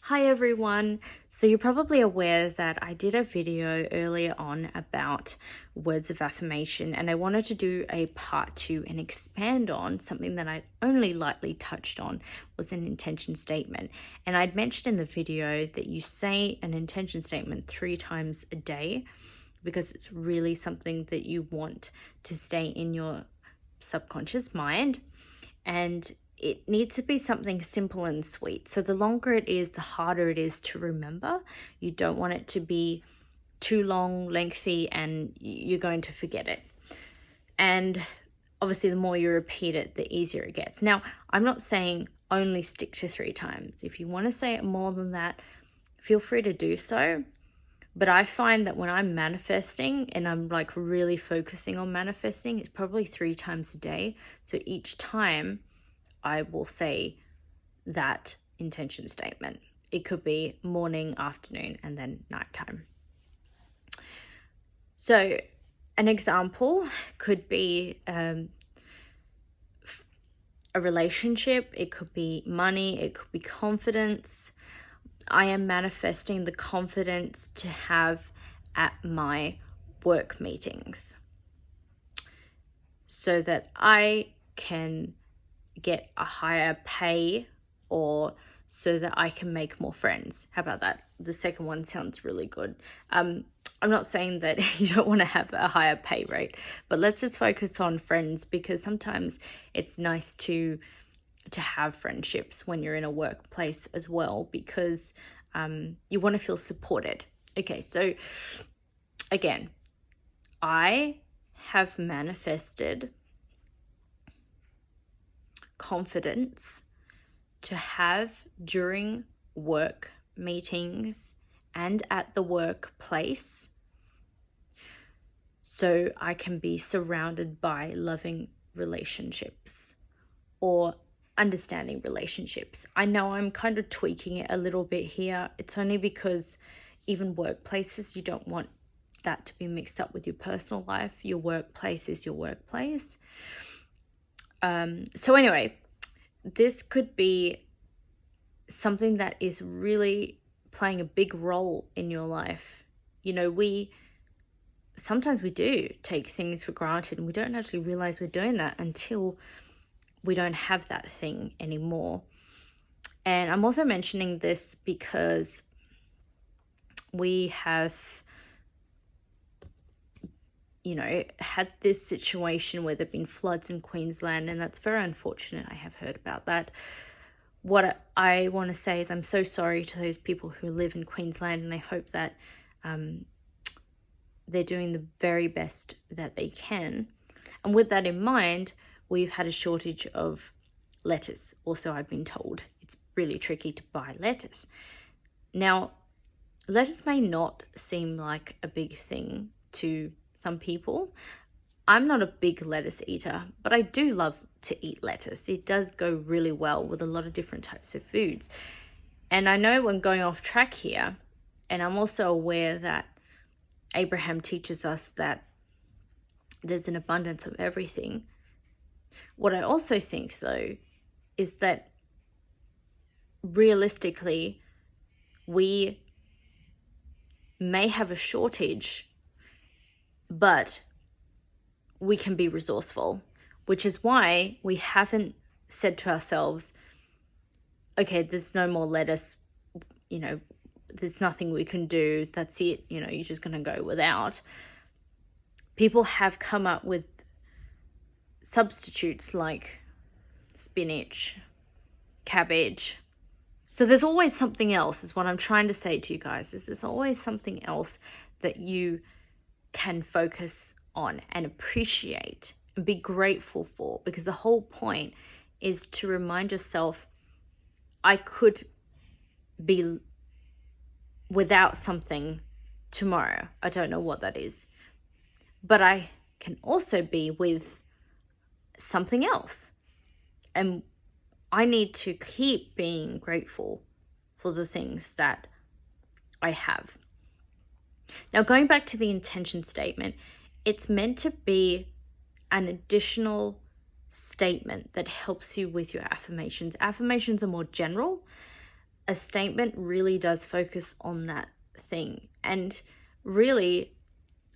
Hi everyone. So you're probably aware that I did a video earlier on about words of affirmation, and I wanted to do a part 2 and expand on something that I only lightly touched on was an intention statement. And I'd mentioned in the video that you say an intention statement 3 times a day because it's really something that you want to stay in your subconscious mind. And it needs to be something simple and sweet. So the longer it is, the harder it is to remember. You don't want it to be too long, lengthy, and you're going to forget it. And obviously, the more you repeat it, the easier it gets. Now, I'm not saying only stick to 3 times. If you want to say it more than that, feel free to do so. But I find that when I'm manifesting and I'm like really focusing on manifesting, it's probably 3 times a day. So each time I will say that intention statement. It could be morning, afternoon, and then nighttime. So an example could be a relationship. It could be money. It could be confidence. I am manifesting the confidence to have at my work meetings so that I can get a higher pay or so that I can make more friends. How about that? The second one sounds really good. I'm not saying that you don't want to have a higher pay rate, but let's just focus on friends, because sometimes it's nice to have friendships when you're in a workplace as well, because you want to feel supported. Okay, so again, I have manifested confidence to have during work meetings and at the workplace, so I can be surrounded by loving relationships or understanding relationships. I know I'm kind of tweaking it a little bit here. It's only because even workplaces, you don't want that to be mixed up with your personal life. Your workplace is your workplace. So anyway, this could be something that is really playing a big role in your life. You know, sometimes we do take things for granted and we don't actually realize we're doing that until we don't have that thing anymore. And I'm also mentioning this because we have had this situation where there've been floods in Queensland, and that's very unfortunate. I have heard about that. What I want to say is I'm so sorry to those people who live in Queensland, and I hope that they're doing the very best that they can. And with that in mind, we've had a shortage of lettuce. Also, I've been told it's really tricky to buy lettuce. Now, lettuce may not seem like a big thing to some people. I'm not a big lettuce eater, but I do love to eat lettuce. It does go really well with a lot of different types of foods. And I know I'm going off track here, and I'm also aware that Abraham teaches us that there's an abundance of everything. What I also think, though, is that realistically, we may have a shortage, but we can be resourceful, which is why we haven't said to ourselves, okay, there's no more lettuce, there's nothing we can do, that's it, you're just going to go without. People have come up with substitutes like spinach, cabbage. So there's always something else, is what I'm trying to say to you guys, is there's always something else that you can focus on and appreciate and be grateful for, because the whole point is to remind yourself, I could be without something tomorrow. I don't know what that is, but I can also be with something else. And I need to keep being grateful for the things that I have. Now, going back to the intention statement, it's meant to be an additional statement that helps you with your affirmations. Affirmations are more general. a statement really does focus on that thing. And really,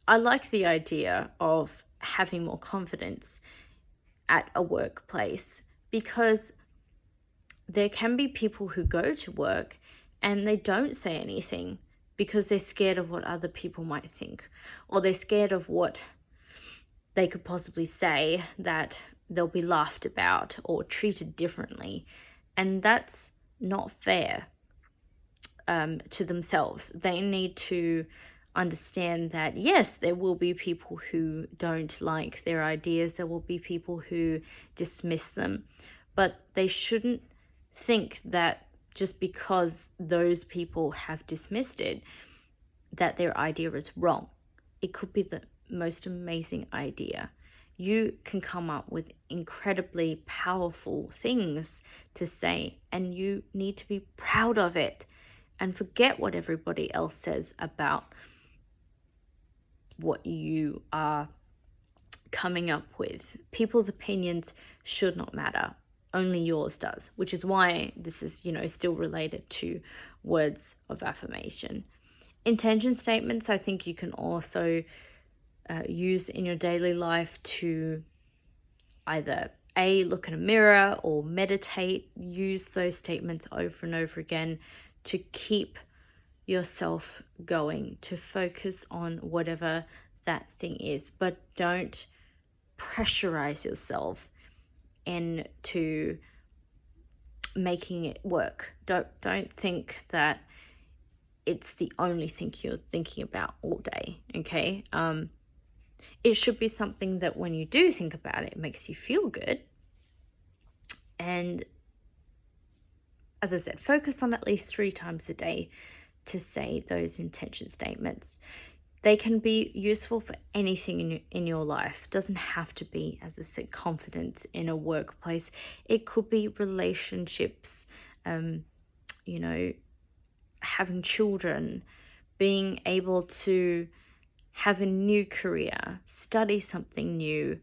I like the idea of having more confidence at a workplace, because there can be people who go to work and they don't say anything because they're scared of what other people might think, or they're scared of what they could possibly say that they'll be laughed about or treated differently. And that's not fair to themselves. They need to understand that, yes, there will be people who don't like their ideas, there will be people who dismiss them, but they shouldn't think that just because those people have dismissed it, that their idea is wrong. It could be the most amazing idea. You can come up with incredibly powerful things to say, and you need to be proud of it and forget what everybody else says about what you are coming up with. People's opinions should not matter. Only yours does, which is why this is, still related to words of affirmation. Intention statements, I think you can also use in your daily life to either look in a mirror or meditate. Use those statements over and over again to keep yourself going, to focus on whatever that thing is, but don't pressurize yourself into making it work. Don't think that it's the only thing you're thinking about all day, okay? It should be something that when you do think about it, it makes you feel good. And as I said, focus on at least 3 times a day to say those intention statements. They can be useful for anything in your life. It doesn't have to be, as I said, confidence in a workplace. It could be relationships, having children, being able to have a new career, study something new,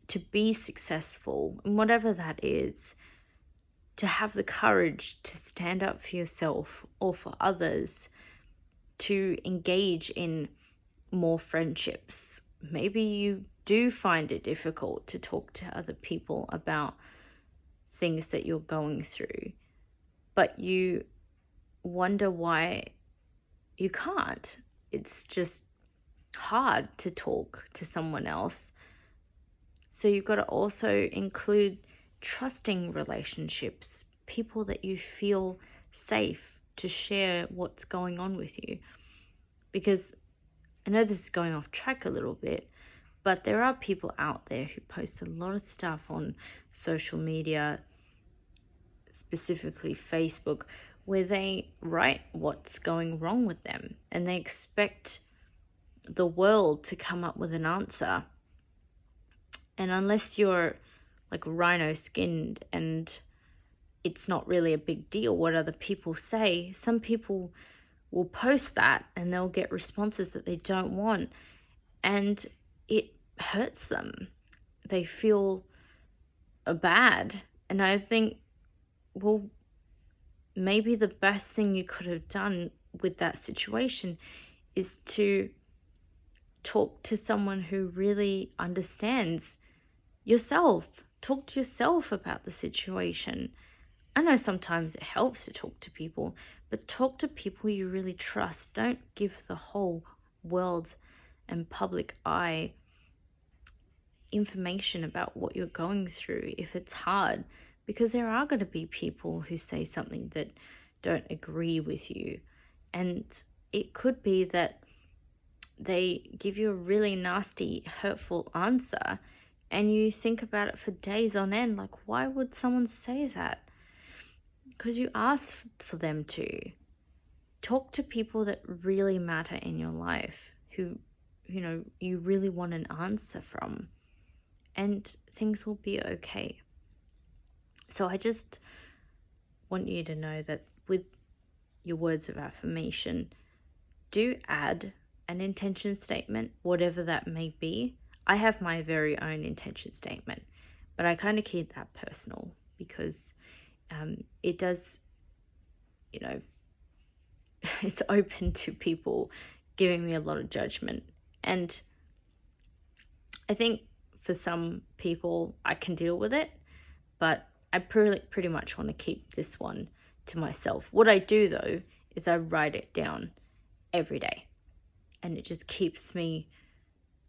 to be successful, and whatever that is, to have the courage to stand up for yourself or for others, to engage in more friendships. Maybe you do find it difficult to talk to other people about things that you're going through, but you wonder why you can't. It's just hard to talk to someone else. So you've got to also include trusting relationships, people that you feel safe to share what's going on with you. Because I know this is going off track a little bit, but there are people out there who post a lot of stuff on social media, specifically Facebook, where they write what's going wrong with them, and they expect the world to come up with an answer. And unless you're like rhino skinned and it's not really a big deal what other people say, some people will post that and they'll get responses that they don't want, and it hurts them. They feel bad. And I think, well, maybe the best thing you could have done with that situation is to talk to someone who really understands yourself. Talk to yourself about the situation. I know sometimes it helps to talk to people, but talk to people you really trust. Don't give the whole world and public eye information about what you're going through if it's hard, because there are going to be people who say something that don't agree with you. And it could be that they give you a really nasty, hurtful answer, and you think about it for days on end. Like, why would someone say that? Because you asked for them to. Talk to people that really matter in your life, who, you really want an answer from, and things will be okay. So I just want you to know that with your words of affirmation, do add an intention statement, whatever that may be. I have my very own intention statement, but I kind of keep that personal because it does you know, it's open to people giving me a lot of judgment. And I think for some people I can deal with it, but I pretty much want to keep this one to myself. What I do though is I write it down every day, and it just keeps me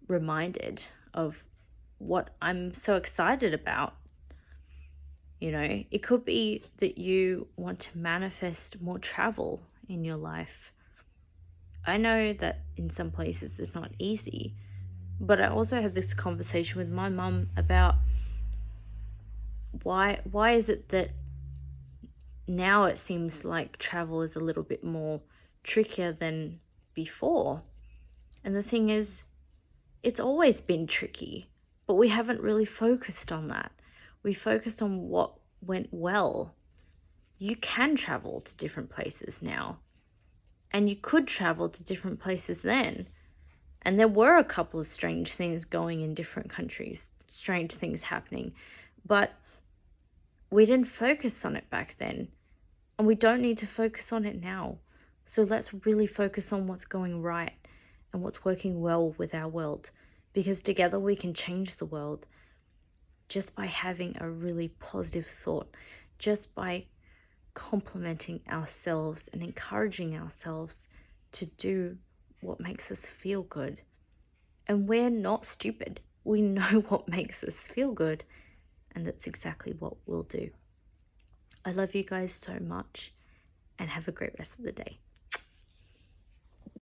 reminded of what I'm so excited about. You know, it could be that you want to manifest more travel in your life. I know that in some places it's not easy, but I also had this conversation with my mum about why is it that now it seems like travel is a little bit more trickier than before. And the thing is, it's always been tricky, but we haven't really focused on that. We focused on what went well. You can travel to different places now, and you could travel to different places then. And there were a couple of strange things going in different countries, strange things happening, but we didn't focus on it back then, and we don't need to focus on it now. So let's really focus on what's going right and what's working well with our world, because together we can change the world just by having a really positive thought, just by complimenting ourselves and encouraging ourselves to do what makes us feel good. And we're not stupid. We know what makes us feel good, and that's exactly what we'll do. I love you guys so much, and have a great rest of the day.